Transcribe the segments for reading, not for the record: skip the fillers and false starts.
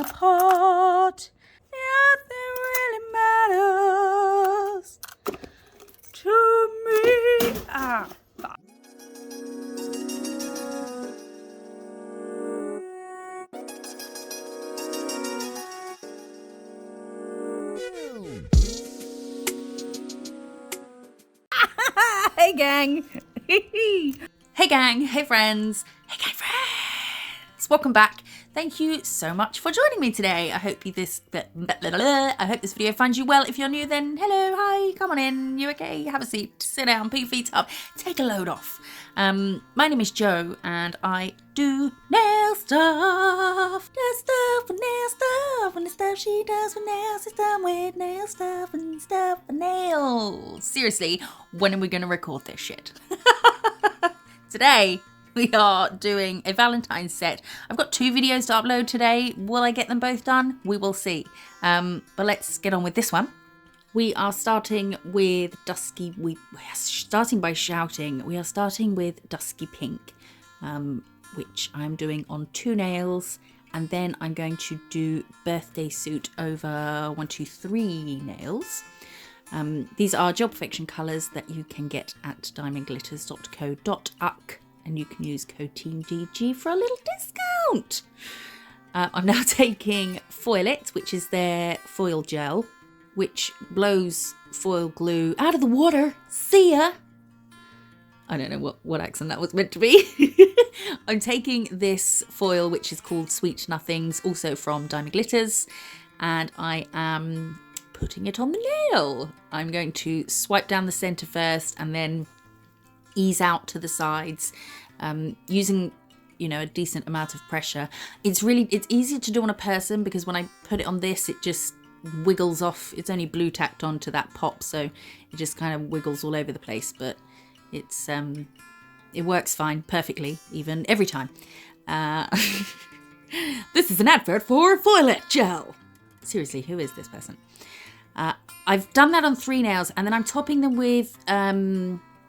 apart. Nothing really matters to me. Fuck. Hey gang. Hey gang, hey friends, hey gang friends. Welcome back. Thank you so much for joining me today. I hope this video finds you well. If you're new, then hello, hi, come on in. You okay? Have a seat, sit down, put your feet up, take a load off. My name is Jo and I do nail stuff. Does stuff with nail stuff, and the stuff she does with nails is done with nail stuff and stuff with nails. Seriously, when are we going to record this shit? Today, we are doing a Valentine's set. I've got 2 videos to upload today. Will I get them both done? We will see. But let's get on with this one. We are starting with Dusky. We are starting by shouting. We are starting with Dusky Pink, which I'm doing on 2 nails. And then I'm going to do Birthday Suit over 1, 2, 3 nails. These are Gel Perfection colours that you can get at diamondglitters.co.uk, and you can use code TEAMDG for a little discount. I'm now taking Foil It, which is their foil gel, which blows foil glue out of the water. See ya! I don't know what accent that was meant to be. I'm taking this foil, which is called Sweet Nothings, also from Diamond Glitters, and I am putting it on the nail. I'm going to swipe down the centre first and then ease out to the sides, using, you know, a decent amount of pressure. It's easier to do on a person because when I put it on this, it just wiggles off. It's only blue tacked onto that pop, so it just kind of wiggles all over the place, but it's it works fine, perfectly, even every time. This is an advert for Foil It gel. Seriously, who is this person? I've done that on 3 nails, and then I'm topping them with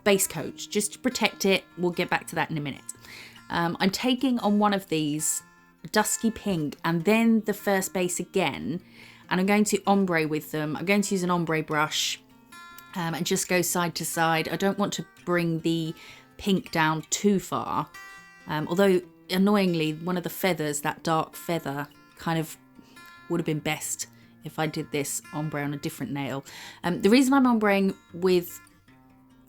base coat just to protect it. We'll get back to that in a minute. I'm taking on one of these Dusky Pink and then the first base again, and I'm going to ombre with them. I'm going to use an ombre brush and just go side to side. I don't want to bring the pink down too far, although annoyingly one of the feathers, that dark feather, kind of would have been best if I did this ombre on a different nail. The reason I'm ombreing with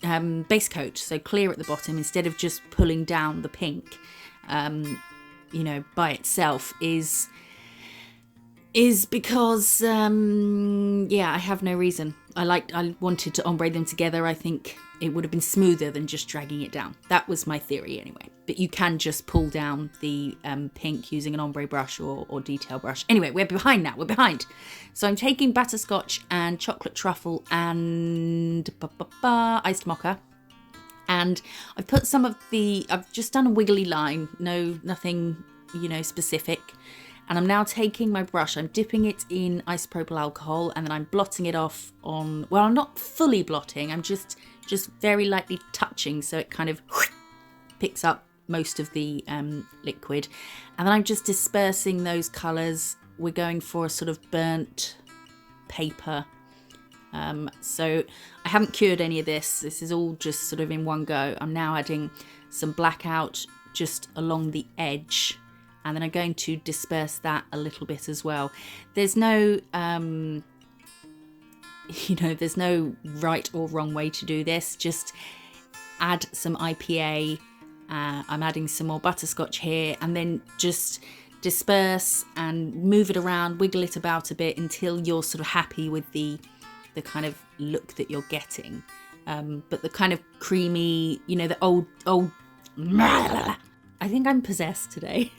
base coat, so clear at the bottom, instead of just pulling down the pink, you know, by itself, is because yeah, I have no reason. I wanted to ombre them together. I think it would have been smoother than just dragging it down. That was my theory anyway. But you can just pull down the pink using an ombre brush or detail brush. Anyway, we're behind now. We're behind. So I'm taking butterscotch and chocolate truffle and iced mocha. And I've put some of I've just done a wiggly line. Nothing, you know, specific. And I'm now taking my brush, I'm dipping it in isopropyl alcohol, and then I'm blotting it off on, well, I'm not fully blotting, I'm just very lightly touching, so it kind of picks up most of the liquid. And then I'm just dispersing those colours. We're going for a sort of burnt paper. So I haven't cured any of this. This is all just sort of in one go. I'm now adding some blackout just along the edge. And then I'm going to disperse that a little bit as well. There's no, you know, there's no right or wrong way to do this. Just add some IPA. I'm adding some more butterscotch here, and then just disperse and move it around, wiggle it about a bit until you're sort of happy with the kind of look that you're getting. But the kind of creamy, you know, the old. I think I'm possessed today.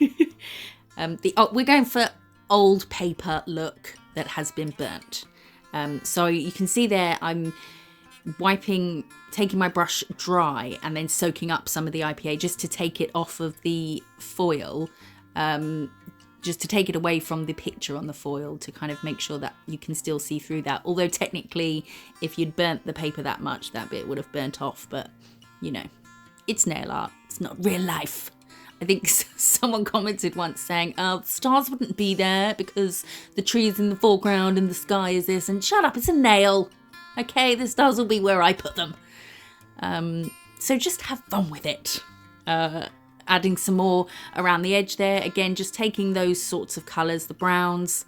We're going for old paper look that has been burnt. So you can see there I'm taking my brush dry and then soaking up some of the IPA just to take it off of the foil, just to take it away from the picture on the foil, to kind of make sure that you can still see through that. Although technically, if you'd burnt the paper that much, that bit would have burnt off. But, you know, it's nail art. It's not real life. I think someone commented once saying, the stars wouldn't be there because the tree's in the foreground and the sky is this. And shut up, it's a nail. Okay, the stars will be where I put them. So just have fun with it. Adding some more around the edge there. Again, just taking those sorts of colours, the browns,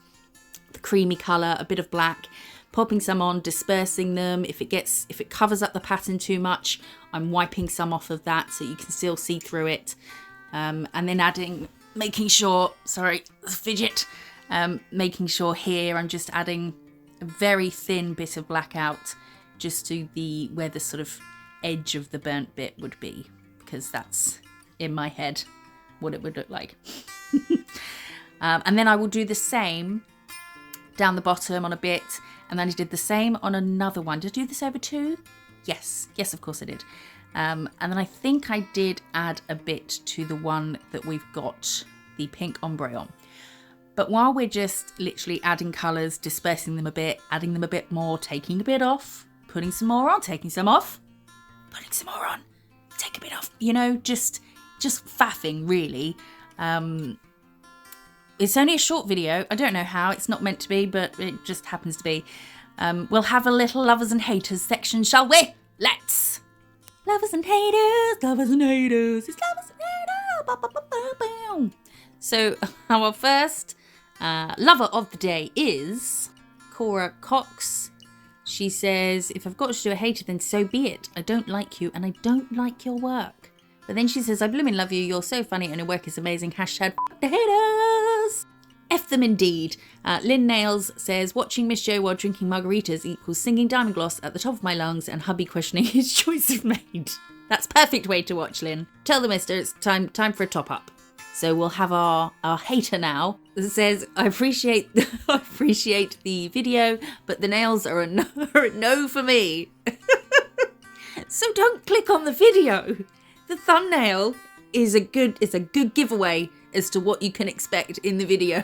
the creamy colour, a bit of black, popping some on, dispersing them. If it covers up the pattern too much, I'm wiping some off of that so you can still see through it. And then making sure here I'm just adding a very thin bit of black out just to where the sort of edge of the burnt bit would be, because that's in my head what it would look like. And then I will do the same down the bottom on a bit, and then I did the same on another one. Did I do this over two? Yes, of course I did. And then I think I did add a bit to the one that we've got the pink ombre on. But while we're just literally adding colours, dispersing them a bit, adding them a bit more, taking a bit off, putting some more on, taking some off, putting some more on, take a bit off, just faffing really. It's only a short video. I don't know how, it's not meant to be, but it just happens to be. We'll have a little lovers and haters section, shall we? Let's! Lovers and haters, it's lovers and haters. Ba, ba, ba, ba, ba. So our first lover of the day is Cora Cox. She says, if I've got to do a hater, then so be it. I don't like you and I don't like your work. But then she says, I blooming love you. You're so funny and your work is amazing. Hashtag fuck the haters. F them indeed. Lynn Nails says, watching Miss Jo while drinking margaritas equals singing Diamond Gloss at the top of my lungs and hubby questioning his choice of maid. That's perfect way to watch, Lynn. Tell the mister it's time for a top up. So we'll have our hater now. It says, I appreciate the video, but the nails are a no for me. So don't click on the video. The thumbnail is a good giveaway as to what you can expect in the video.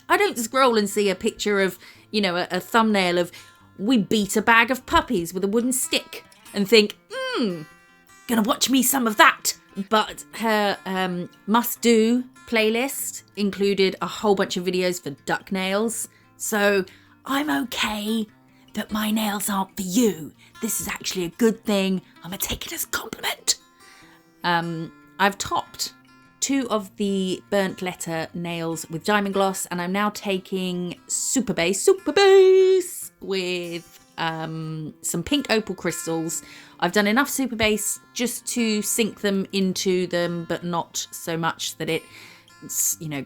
I don't scroll and see a picture of, a thumbnail of we beat a bag of puppies with a wooden stick and think, gonna watch me some of that. But her must-do playlist included a whole bunch of videos for duck nails. So I'm okay that my nails aren't for you. This is actually a good thing. I'm gonna take it as a compliment. I've topped 2 of the burnt letter nails with diamond gloss, and I'm now taking super base with some pink opal crystals. I've done enough super base just to sink them into them, but not so much that it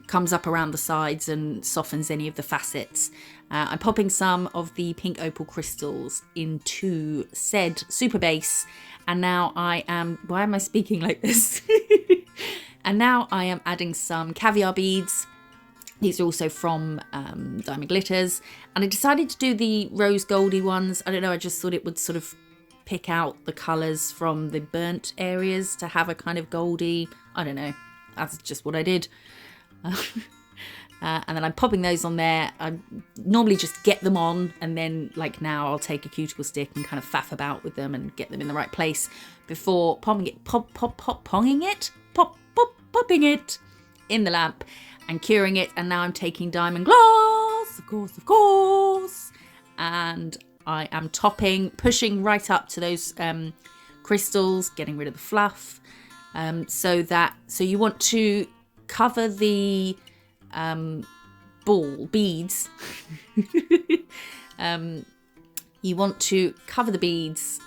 comes up around the sides and softens any of the facets. I'm popping some of the pink opal crystals into said super base, and now why am I speaking like this? And now I am adding some caviar beads. These are also from Diamond Glitters. And I decided to do the rose goldy ones. I don't know, I just thought it would sort of pick out the colours from the burnt areas to have a kind of goldy. I don't know, that's just what I did. And then I'm popping those on there. I normally just get them on, and then like now I'll take a cuticle stick and kind of faff about with them and get them in the right place before popping it in the lamp and curing it. And now I'm taking diamond gloss, of course, and I am pushing right up to those crystals, getting rid of the fluff, so you want to cover the beads. You want to cover the beads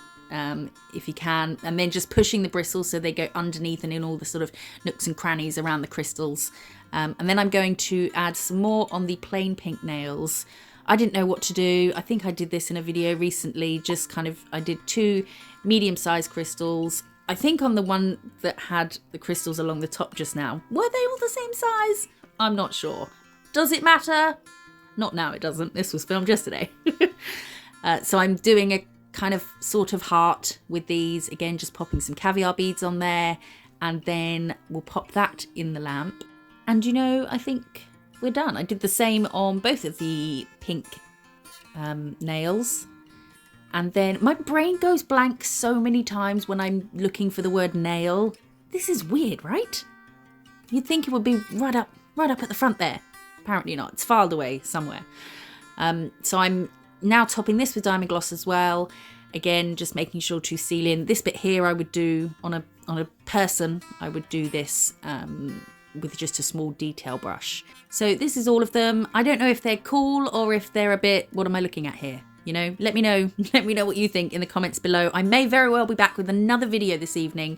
if you can, and then just pushing the bristles so they go underneath and in all the sort of nooks and crannies around the crystals. And then I'm going to add some more on the plain pink nails. I didn't know what to do. I think I did this in a video recently, I did 2 medium-sized crystals. I think on the one that had the crystals along the top just now, were they all the same size? I'm not sure. Does it matter? Not now, it doesn't. This was filmed yesterday. So I'm doing a kind of sort of heart with these. Again, just popping some caviar beads on there, and then we'll pop that in the lamp. And I think we're done. I did the same on both of the pink nails. And then my brain goes blank so many times when I'm looking for the word nail. This is weird, right? You'd think it would be right up at the front there. Apparently not. It's filed away somewhere. So I'm now topping this with Diamond Gloss as well. Again, just making sure to seal in. This bit here I would do on a person. I would do this with just a small detail brush. So this is all of them. I don't know if they're cool or if they're a bit, what am I looking at here? You know, let me know what you think in the comments below. I may very well be back with another video this evening.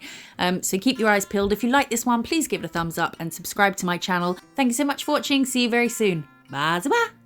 So keep your eyes peeled. If you like this one, please give it a thumbs up and subscribe to my channel. Thank you so much for watching. See you very soon. Bye-bye.